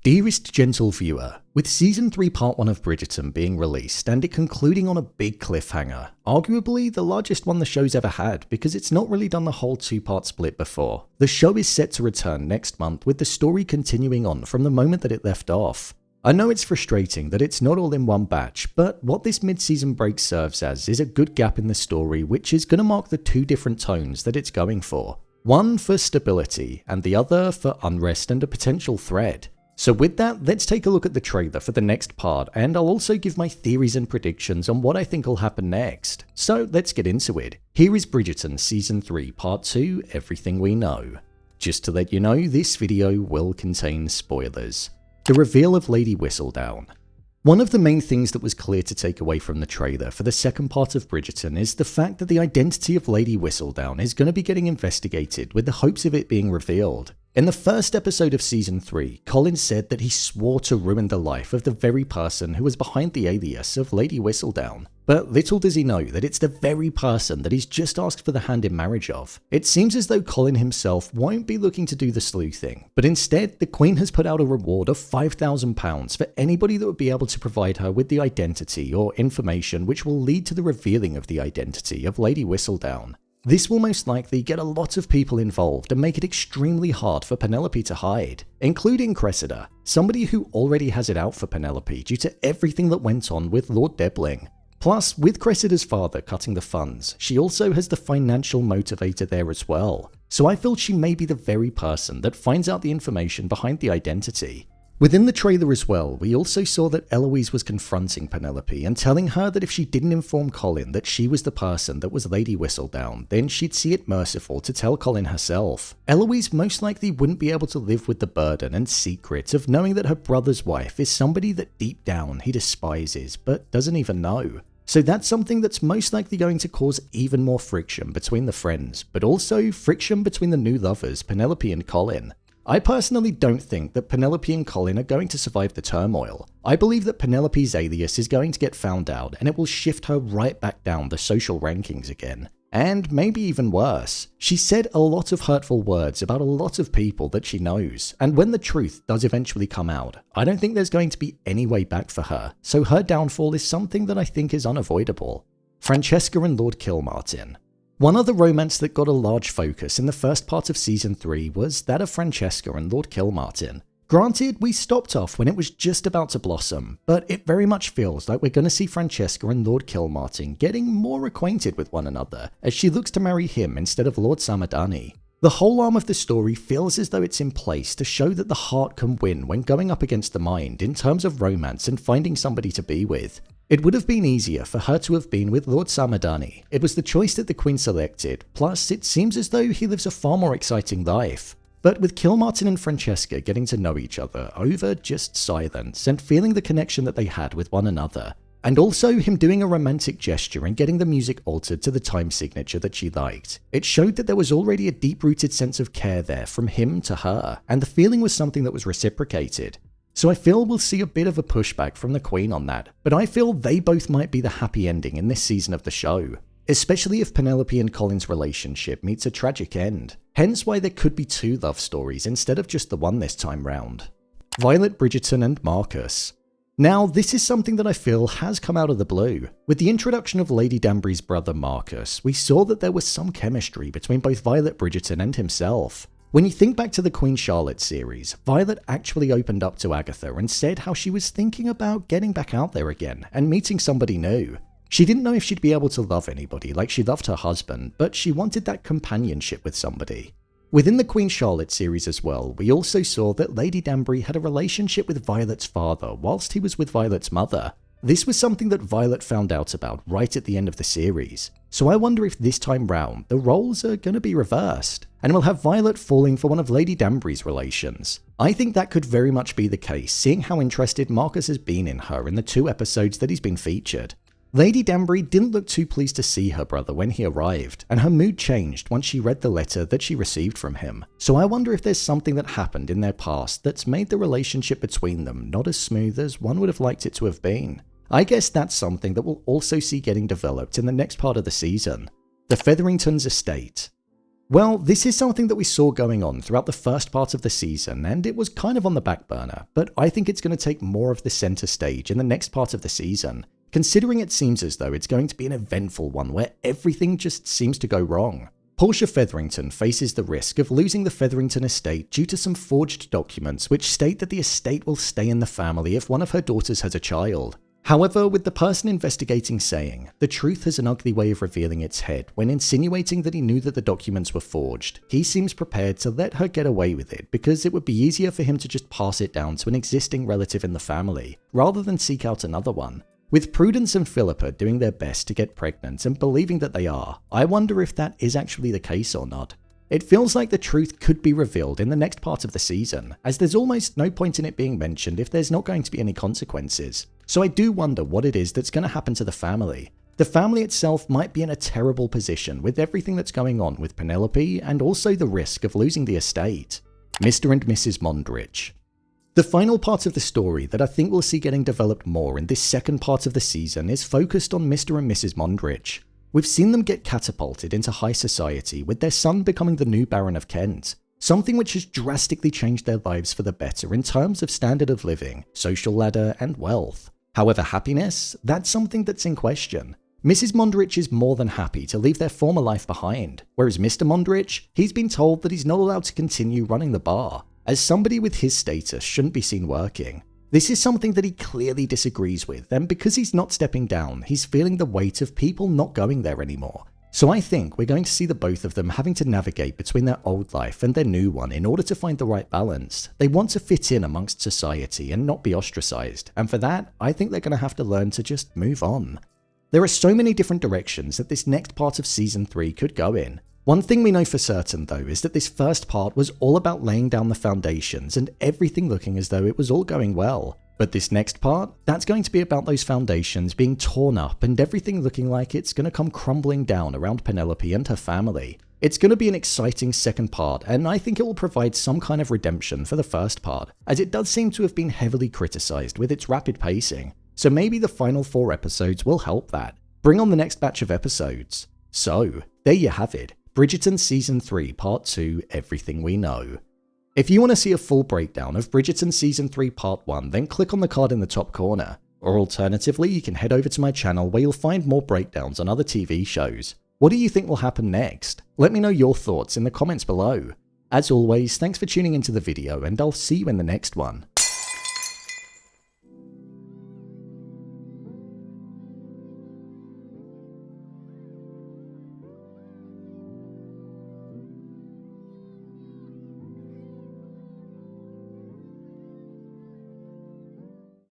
Dearest gentle viewer, with Season 3 Part 1 of Bridgerton being released and it concluding on a big cliffhanger, arguably the largest one the show's ever had because it's not really done the whole two-part split before, the show is set to return next month with the story continuing on from the moment that it left off. I know it's frustrating that it's not all in one batch, but what this mid-season break serves as is a good gap in the story which is going to mark the two different tones that it's going for. One for stability and the other for unrest and a potential threat. So with that, let's take a look at the trailer for the next part, and I'll also give my theories and predictions on what I think will happen next. So let's get into it. Here is Bridgerton Season 3 Part 2, Everything We Know. Just to let you know, this video will contain spoilers. The reveal of Lady Whistledown. One of the main things that was clear to take away from the trailer for the second part of Bridgerton is the fact that the identity of Lady Whistledown is going to be getting investigated with the hopes of it being revealed. In the first episode of Season 3, Colin said that he swore to ruin the life of the very person who was behind the alias of Lady Whistledown. But little does he know that it's the very person that he's just asked for the hand in marriage of. It seems as though Colin himself won't be looking to do the sleuthing, but instead the Queen has put out a reward of £5,000 for anybody that would be able to provide her with the identity or information which will lead to the revealing of the identity of Lady Whistledown. This will most likely get a lot of people involved and make it extremely hard for Penelope to hide, including Cressida, somebody who already has it out for Penelope due to everything that went on with Lord Debling. Plus, with Cressida's father cutting the funds, she also has the financial motivator there as well, so I feel she may be the very person that finds out the information behind the identity. Within the trailer as well, we also saw that Eloise was confronting Penelope and telling her that if she didn't inform Colin that she was the person that was Lady Whistledown, then she'd see it merciful to tell Colin herself. Eloise most likely wouldn't be able to live with the burden and secret of knowing that her brother's wife is somebody that deep down he despises but doesn't even know. So that's something that's most likely going to cause even more friction between the friends, but also friction between the new lovers, Penelope and Colin. I personally don't think that Penelope and Colin are going to survive the turmoil. I believe that Penelope's alias is going to get found out and it will shift her right back down the social rankings again. And maybe even worse. She said a lot of hurtful words about a lot of people that she knows, and when the truth does eventually come out, I don't think there's going to be any way back for her, so her downfall is something that I think is unavoidable. Francesca and Lord Kilmartin. One other romance that got a large focus in the first part of Season 3 was that of Francesca and Lord Kilmartin. Granted, we stopped off when it was just about to blossom, but it very much feels like we're going to see Francesca and Lord Kilmartin getting more acquainted with one another as she looks to marry him instead of Lord Samadani. The whole arm of the story feels as though it's in place to show that the heart can win when going up against the mind in terms of romance and finding somebody to be with. It would have been easier for her to have been with Lord Samadani. It was the choice that the Queen selected, plus it seems as though he lives a far more exciting life. But with Kilmartin and Francesca getting to know each other over just silence and feeling the connection that they had with one another, and also him doing a romantic gesture and getting the music altered to the time signature that she liked, it showed that there was already a deep-rooted sense of care there from him to her, and the feeling was something that was reciprocated. So I feel we'll see a bit of a pushback from the Queen on that, but I feel they both might be the happy ending in this season of the show, especially if Penelope and Colin's relationship meets a tragic end, hence why there could be two love stories instead of just the one this time round. Violet Bridgerton and Marcus. Now, this is something that I feel has come out of the blue. With the introduction of Lady Danbury's brother Marcus, we saw that there was some chemistry between both Violet Bridgerton and himself. When you think back to the Queen Charlotte series, Violet actually opened up to Agatha and said how she was thinking about getting back out there again and meeting somebody new. She didn't know if she'd be able to love anybody like she loved her husband, but she wanted that companionship with somebody. Within the Queen Charlotte series as well, we also saw that Lady Danbury had a relationship with Violet's father whilst he was with Violet's mother. This was something that Violet found out about right at the end of the series, so I wonder if this time round the roles are going to be reversed, and we'll have Violet falling for one of Lady Danbury's relations. I think that could very much be the case, seeing how interested Marcus has been in her in the 2 episodes that he's been featured. Lady Danbury didn't look too pleased to see her brother when he arrived, and her mood changed once she read the letter that she received from him. So I wonder if there's something that happened in their past that's made the relationship between them not as smooth as one would have liked it to have been. I guess that's something that we'll also see getting developed in the next part of the season. The Featheringtons estate. Well, this is something that we saw going on throughout the first part of the season, and it was kind of on the back burner, but I think it's going to take more of the center stage in the next part of the season, considering it seems as though it's going to be an eventful one where everything just seems to go wrong. Portia Featherington faces the risk of losing the Featherington estate due to some forged documents which state that the estate will stay in the family if one of her daughters has a child. However, with the person investigating saying, the truth has an ugly way of revealing its head when insinuating that he knew that the documents were forged, he seems prepared to let her get away with it because it would be easier for him to just pass it down to an existing relative in the family, rather than seek out another one. With Prudence and Philippa doing their best to get pregnant and believing that they are, I wonder if that is actually the case or not. It feels like the truth could be revealed in the next part of the season, as there's almost no point in it being mentioned if there's not going to be any consequences. So I do wonder what it is that's going to happen to the family. The family itself might be in a terrible position with everything that's going on with Penelope and also the risk of losing the estate. Mr. and Mrs. Mondrich. The final part of the story that I think we'll see getting developed more in this second part of the season is focused on Mr. and Mrs. Mondrich. We've seen them get catapulted into high society with their son becoming the new Baron of Kent, something which has drastically changed their lives for the better in terms of standard of living, social ladder, and wealth. However, happiness, that's something that's in question. Mrs. Mondrich is more than happy to leave their former life behind, whereas Mr. Mondrich, he's been told that he's not allowed to continue running the bar, as somebody with his status shouldn't be seen working. This is something that he clearly disagrees with, and because he's not stepping down, he's feeling the weight of people not going there anymore. So I think we're going to see the both of them having to navigate between their old life and their new one in order to find the right balance. They want to fit in amongst society and not be ostracized, and for that, I think they're going to have to learn to just move on. There are so many different directions that this next part of Season 3 could go in. One thing we know for certain though is that this first part was all about laying down the foundations and everything looking as though it was all going well. But this next part, that's going to be about those foundations being torn up and everything looking like it's going to come crumbling down around Penelope and her family. It's going to be an exciting second part, and I think it will provide some kind of redemption for the first part, as it does seem to have been heavily criticised with its rapid pacing. So maybe the final 4 episodes will help that. Bring on the next batch of episodes. So, there you have it. Bridgerton Season 3 Part 2 Everything We Know. If you want to see a full breakdown of Bridgerton Season 3 Part 1, then click on the card in the top corner. Or alternatively, you can head over to my channel where you'll find more breakdowns on other TV shows. What do you think will happen next? Let me know your thoughts in the comments below. As always, thanks for tuning into the video, and I'll see you in the next one.